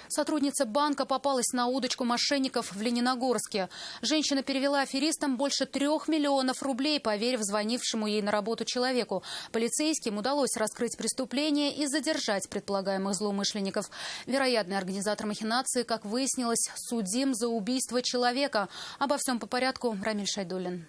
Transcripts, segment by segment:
Сотрудница банка попалась на удочку мошенников в Лениногорске. Женщина перевела аферистам больше 3 миллионов рублей, поверив звонившему ей на работу человеку. Полицейским удалось раскрыть преступление и задержать предполагаемых злоумышленников. Вероятный организатор махинации, как выяснилось, судим за убийство человека. Обо всем по порядку. Рамиль Шайдуллин.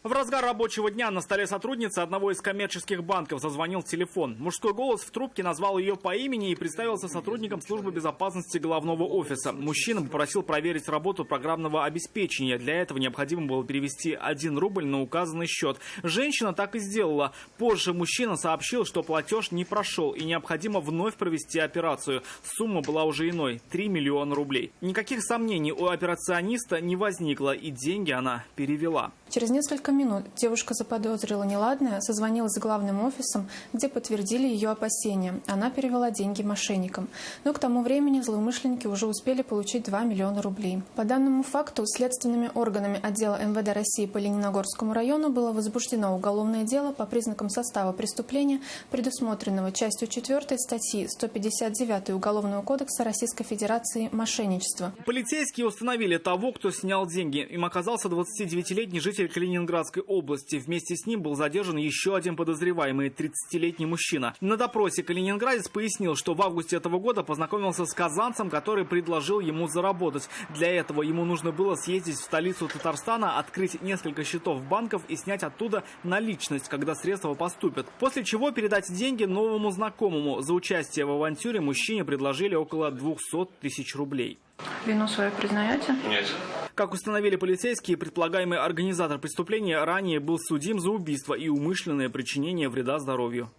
В разгар рабочего дня на столе сотрудницы одного из коммерческих банков зазвонил телефон. Мужской голос в трубке назвал ее по имени и представился сотрудником службы безопасности головного офиса. Мужчина попросил проверить работу программного обеспечения. Для этого необходимо было перевести 1 рубль на указанный счет. Женщина так и сделала. Позже мужчина сообщил, что платеж не прошел и необходимо вновь провести операцию. Сумма была уже иной – 3 миллиона рублей. Никаких сомнений у операциониста не возникло, и деньги она перевела. Через несколько минут девушка заподозрила неладное, созвонилась с главным офисом, где подтвердили ее опасения. Она перевела деньги мошенникам. Но к тому времени злоумышленники уже успели получить 2 миллиона рублей. По данному факту следственными органами отдела МВД России по Лениногорскому району было возбуждено уголовное дело по признакам состава преступления, предусмотренного частью 4 статьи 159 Уголовного кодекса Российской Федерации «Мошенничество». Полицейские установили того, кто снял деньги. Им оказался 29-летний житель Калининградской области. Вместе с ним был задержан еще один подозреваемый, 30-летний мужчина. На допросе калининградец пояснил, что в августе этого года познакомился с казанцем, который предложил ему заработать. Для этого ему нужно было съездить в столицу Татарстана, открыть несколько счетов банков и снять оттуда наличность, когда средства поступят. После чего передать деньги новому знакомому. За участие в авантюре мужчине предложили около 200 тысяч рублей. Вину свою признаете? Нет. Как установили полицейские, предполагаемый организатор преступления ранее был судим за убийство и умышленное причинение вреда здоровью.